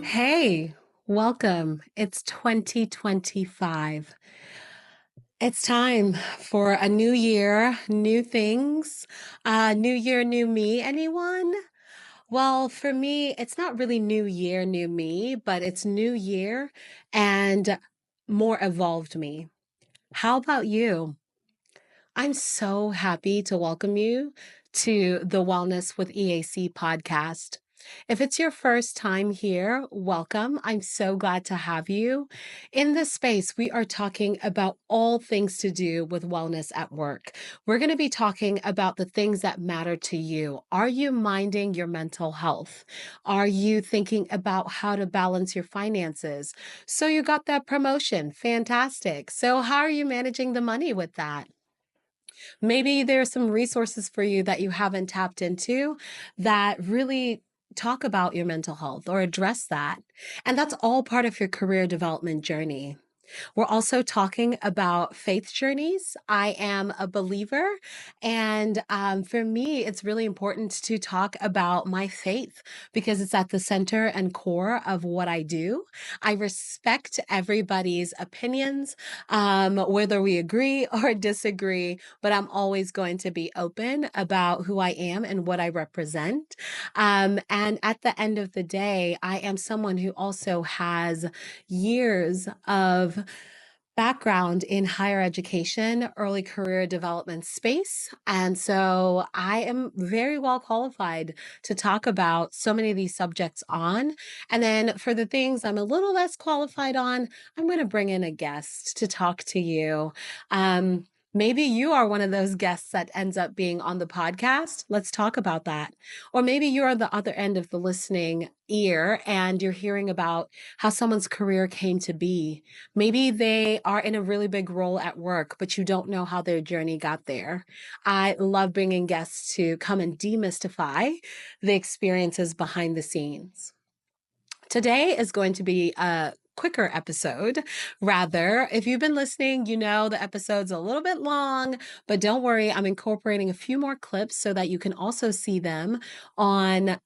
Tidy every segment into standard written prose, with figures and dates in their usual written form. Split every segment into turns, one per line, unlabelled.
Hey, welcome. It's 2025. It's time for a new year, new things, new year, new me. Anyone? Well, for me, it's not really new year, new me, but it's new year and more evolved me. How about you? I'm so happy to welcome you to the Wellness with EAC podcast. If it's your first time here, welcome. I'm so glad to have you. In this space, we are talking about all things to do with wellness at work. We're going to be talking about the things that matter to you. Are you minding your mental health? Are you thinking about how to balance your finances? So you got that promotion. Fantastic. So how are you managing the money with that? Maybe there's some resources for you that you haven't tapped into that really talk about your mental health or address that. And that's all part of your career development journey. We're also talking about faith journeys. I am a believer, and for me, it's really important to talk about my faith because it's at the center and core of what I do. I respect everybody's opinions, whether we agree or disagree, but I'm always going to be open about who I am and what I represent. And at the end of the day, I am someone who also has years of background in higher education, early career development space. And so I am very well qualified to talk about so many of these subjects on. And then for the things I'm a little less qualified on, I'm going to bring in a guest to talk to you. Maybe you are one of those guests that ends up being on the podcast. Let's talk about that. Or maybe you're on the other end of the listening ear and you're hearing about how someone's career came to be. Maybe they are in a really big role at work, but you don't know how their journey got there. I love bringing guests to come and demystify the experiences behind the scenes. Today is going to be a quicker episode. Rather, if you've been listening, you know the episode's a little bit long, but don't worry, I'm incorporating a few more clips so that you can also see them on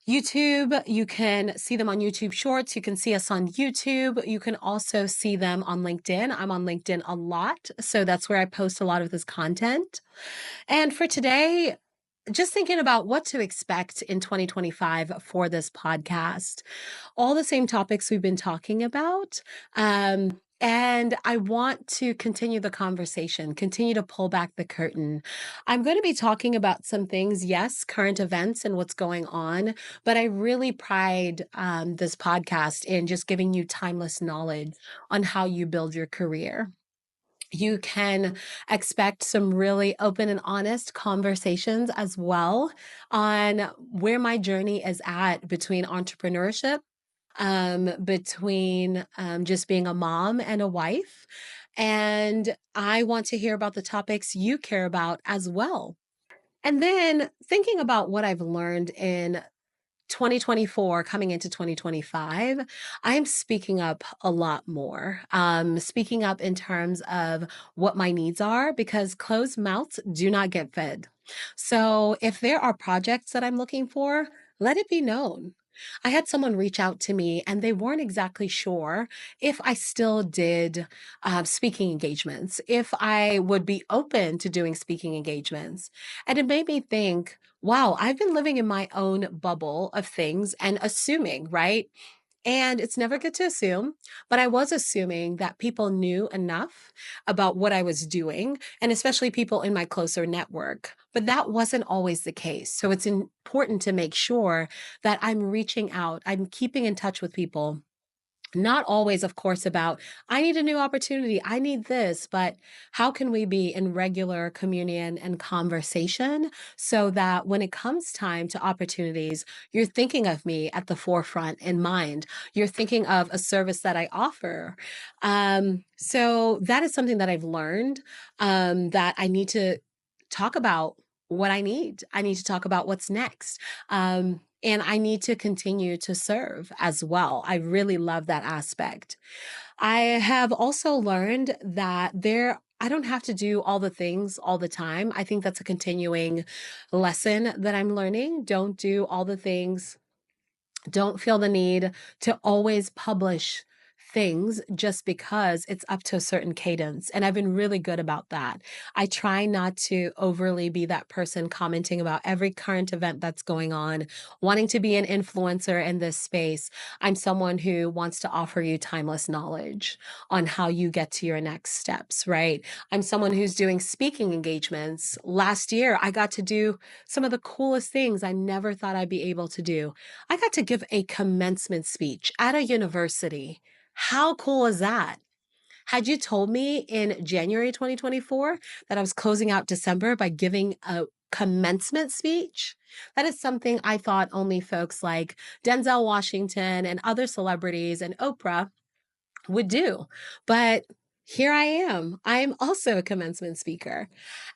YouTube. You can see them on YouTube Shorts. You can see us on YouTube. You can also see them on LinkedIn. I'm on LinkedIn a lot, so that's where I post a lot of this content. And for today, just thinking about what to expect in 2025 for this podcast. All the same topics we've been talking about. And I want to continue the conversation, continue to pull back the curtain. I'm going to be talking about some things, yes, current events and what's going on, but I really pride this podcast in just giving you timeless knowledge on how you build your career. You can expect some really open and honest conversations as well on where my journey is at between entrepreneurship, between just being a mom and a wife. And I want to hear about the topics you care about as well. And then thinking about what I've learned in 2024 coming into 2025, I'm speaking up a lot more. Speaking up in terms of what my needs are because closed mouths do not get fed. So if there are projects that I'm looking for, let it be known. I had someone reach out to me and they weren't exactly sure if I still did speaking engagements, if I would be open to doing speaking engagements. And it made me think, wow, I've been living in my own bubble of things and assuming, right? And it's never good to assume, but I was assuming that people knew enough about what I was doing, and especially people in my closer network. But that wasn't always the case. So it's important to make sure that I'm reaching out, I'm keeping in touch with people, not always, of course, about, I need a new opportunity, I need this, but how can we be in regular communion and conversation so that when it comes time to opportunities, you're thinking of me at the forefront in mind. You're thinking of a service that I offer. So that is something that I've learned that I need to talk about what I need. I need to talk about what's next. And I need to continue to serve as well. I really love that aspect. I have also learned that there I don't have to do all the things all the time. I think that's a continuing lesson that I'm learning. Don't do all the things. Don't feel the need to always publish things just because it's up to a certain cadence. And I've been really good about that. I try not to overly be that person commenting about every current event that's going on, wanting to be an influencer in this space. I'm someone who wants to offer you timeless knowledge on how you get to your next steps, right? I'm someone who's doing speaking engagements. Last year, I got to do some of the coolest things I never thought I'd be able to do. I got to give a commencement speech at a university. How cool is that? Had you told me in January 2024 that I was closing out December by giving a commencement speech, that is something I thought only folks like Denzel Washington and other celebrities and Oprah would do. But here I am. I am also a commencement speaker.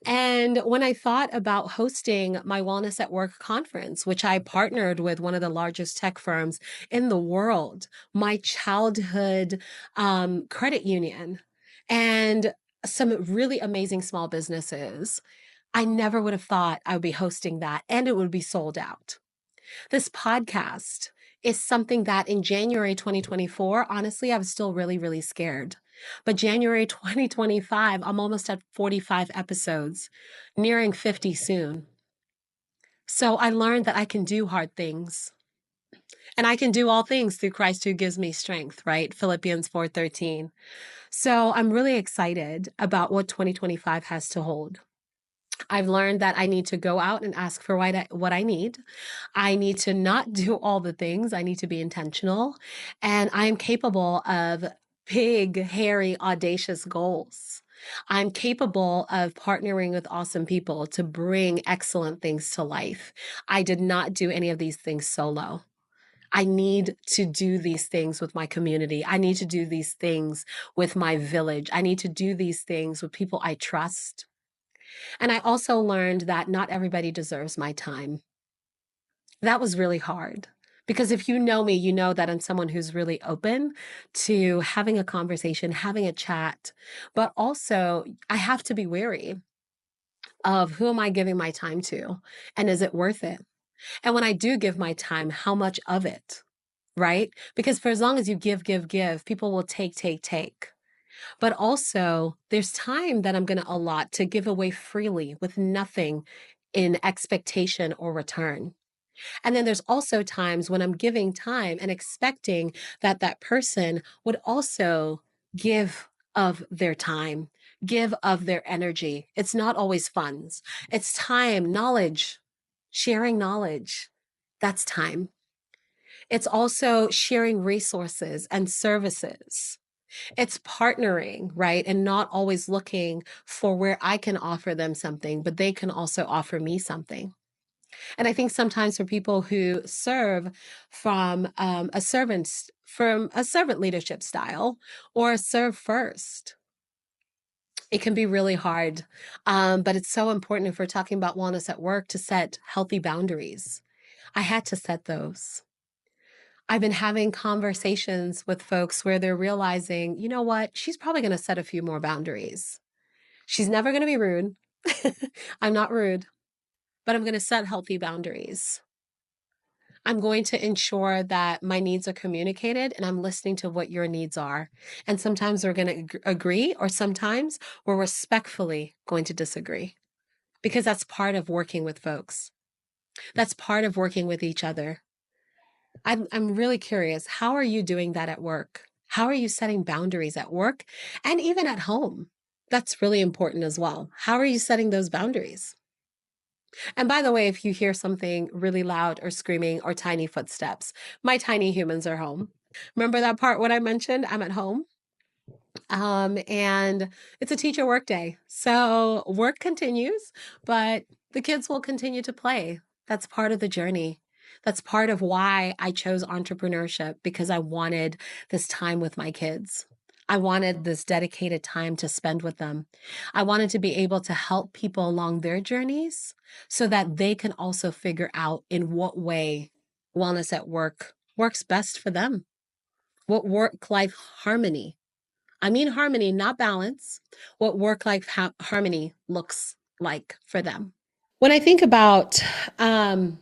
And when I thought about hosting my Wellness at Work conference, which I partnered with one of the largest tech firms in the world, my childhood credit union, and some really amazing small businesses, I never would have thought I would be hosting that and it would be sold out. This podcast is something that in January 2024, honestly, I was still really, really scared. But January 2025, I'm almost at 45 episodes, nearing 50 soon. So I learned that I can do hard things. And I can do all things through Christ who gives me strength, right? Philippians 4:13. So I'm really excited about what 2025 has to hold. I've learned that I need to go out and ask for what I need. I need to not do all the things. I need to be intentional. And I am capable of big, hairy, audacious goals. I'm capable of partnering with awesome people to bring excellent things to life. I did not do any of these things solo. I need to do these things with my community. I need to do these things with my village. I need to do these things with people I trust. And I also learned that not everybody deserves my time. That was really hard because if you know me, you know that I'm someone who's really open to having a conversation, having a chat, but also I have to be wary of who am I giving my time to and is it worth it? And when I do give my time, how much of it, right? Because for as long as you give, people will take. But also, there's time that I'm going to allot to give away freely with nothing in expectation or return. And then there's also times when I'm giving time and expecting that that person would also give of their time, give of their energy. It's not always funds, it's time, knowledge, sharing knowledge. That's time. It's also sharing resources and services. It's partnering, right? And not always looking for where I can offer them something, but they can also offer me something. And I think sometimes for people who serve from a servant leadership style or serve first, it can be really hard. But it's so important if we're talking about wellness at work to set healthy boundaries. I had to set those. I've been having conversations with folks where they're realizing, you know what, she's probably going to set a few more boundaries. She's never going to be rude. I'm not rude, but I'm going to set healthy boundaries. I'm going to ensure that my needs are communicated and I'm listening to what your needs are. And sometimes we're going to agree, or sometimes we're respectfully going to disagree because that's part of working with folks. That's part of working with each other. I'm really curious. How are you doing that at work? How are you setting boundaries at work and even at home? That's really important as well. How are you setting those boundaries? And by the way, if you hear something really loud or screaming or tiny footsteps, my tiny humans are home. Remember that part when I mentioned I'm at home? And it's a teacher work day. So work continues, but the kids will continue to play. That's part of the journey. That's part of why I chose entrepreneurship, because I wanted this time with my kids. I wanted this dedicated time to spend with them. I wanted to be able to help people along their journeys so that they can also figure out in what way wellness at work works best for them, what work life harmony I mean harmony, not balance, what work-life harmony looks like for them. When I think about the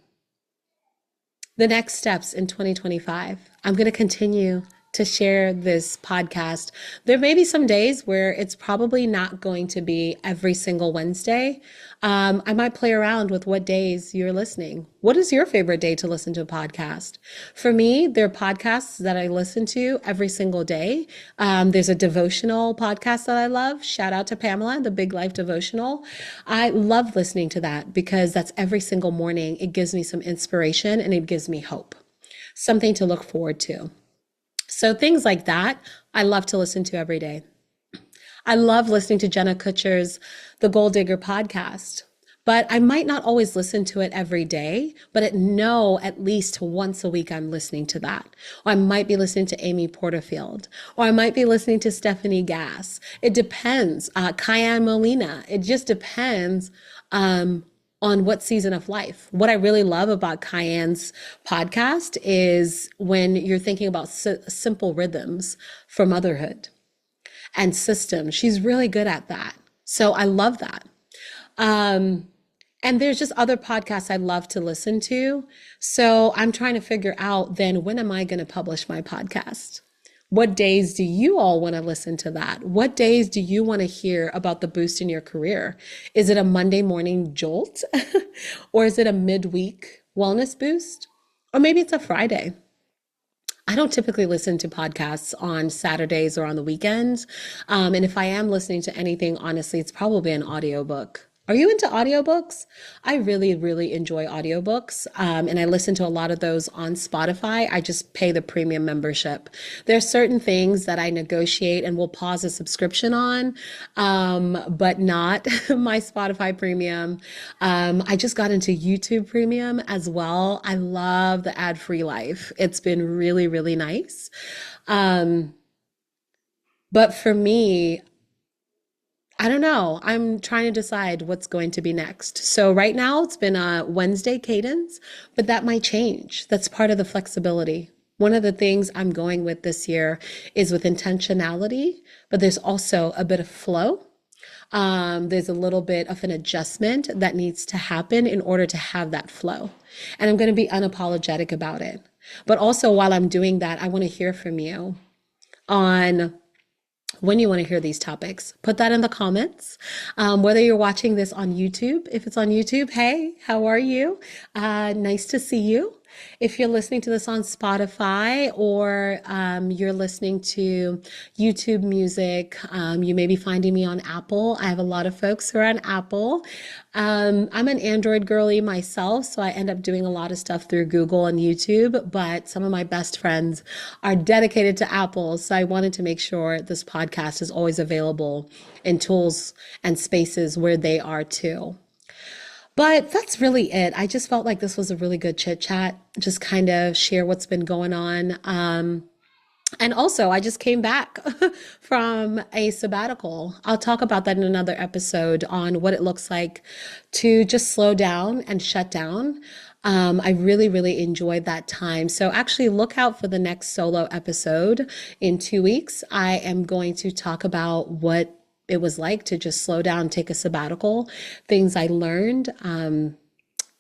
next steps in 2025, I'm going to continue to share this podcast. There may be some days where it's probably not going to be every single Wednesday. I might play around with what days you're listening. What is your favorite day to listen to a podcast? For me, there are podcasts that I listen to every single day. There's a devotional podcast that I love. Shout out to Pamela, the Big Life Devotional. I love listening to that because that's every single morning. It gives me some inspiration and it gives me hope, something to look forward to. So things like that, I love to listen to every day. I love listening to Jenna Kutcher's The Gold Digger podcast, but I might not always listen to it every day, but at least once a week I'm listening to that. Or I might be listening to Amy Porterfield, or I might be listening to Stephanie Gass. It depends. Kyan Molina. It just depends on what season of life. What I really love about Kyan's podcast is when you're thinking about simple rhythms for motherhood and systems. She's really good at that. So I love that. And there's just other podcasts I love to listen to. So I'm trying to figure out then, when am I going to publish my podcast? What days do you all want to listen to that? What days do you want to hear about the boost in your career? Is it a Monday morning jolt? Or is it a midweek wellness boost? Or maybe it's a Friday. I don't typically listen to podcasts on Saturdays or on the weekends. And if I am listening to anything, honestly, it's probably an audiobook. Are you into audiobooks? I really, really enjoy audiobooks. And I listen to a lot of those on Spotify. I just pay the premium membership. There are certain things that I negotiate and will pause a subscription on, but not my Spotify premium. I just got into YouTube premium as well. I love the ad-free life. It's been really, really nice. But for me, I don't know. I'm trying to decide what's going to be next. So right now it's been a Wednesday cadence, but that might change. That's part of the flexibility. One of the things I'm going with this year is with intentionality, but there's also a bit of flow. There's a little bit of an adjustment that needs to happen in order to have that flow. And I'm going to be unapologetic about it. But also while I'm doing that, I want to hear from you on when you want to hear these topics. Put that in the comments. Whether you're watching this on YouTube, if it's on YouTube, hey, how are you? Nice to see you. If you're listening to this on Spotify, or you're listening to YouTube music, you may be finding me on Apple. I have a lot of folks who are on Apple. I'm an Android girly myself, so I end up doing a lot of stuff through Google and YouTube, but some of my best friends are dedicated to Apple, so I wanted to make sure this podcast is always available in tools and spaces where they are too. But that's really it. I just felt like this was a really good chit chat, just kind of share what's been going on. And also, I just came back from a sabbatical. I'll talk about that in another episode on what it looks like to just slow down and shut down. I really, really enjoyed that time. So actually look out for the next solo episode in 2 weeks. I am going to talk about what it was like to just slow down, take a sabbatical, things I learned,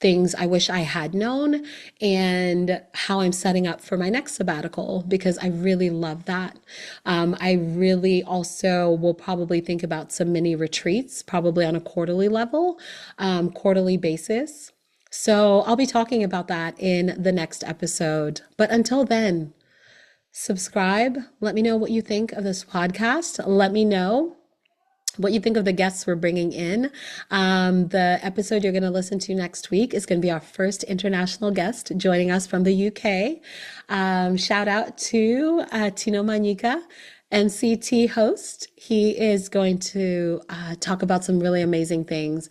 things I wish I had known, and how I'm setting up for my next sabbatical, because I really love that. I really also will probably think about some mini retreats, probably on a quarterly level, quarterly basis. So I'll be talking about that in the next episode. But until then, subscribe. Let me know what you think of this podcast. Let me know what you think of the guests we're bringing in. The episode you're going to listen to next week is going to be our first international guest joining us from the UK. Shout out to Tino Manika, NCT host. He is going to talk about some really amazing things.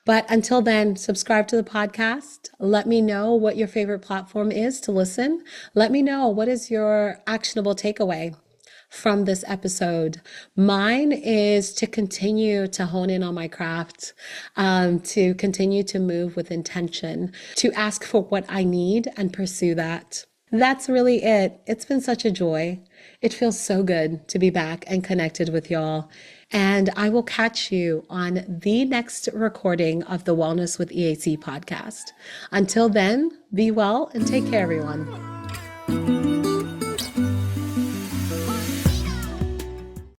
But until then, subscribe to the podcast. Let me know what your favorite platform is to listen. Let me know what is your actionable takeaway from this episode. Mine is to continue to hone in on my craft, to continue to move with intention, to ask for what I need and pursue that. That's really it. It's been such a joy. It feels so good to be back and connected with y'all. And I will catch you on the next recording of the Wellness with EAC podcast. Until then, be well and take care, everyone.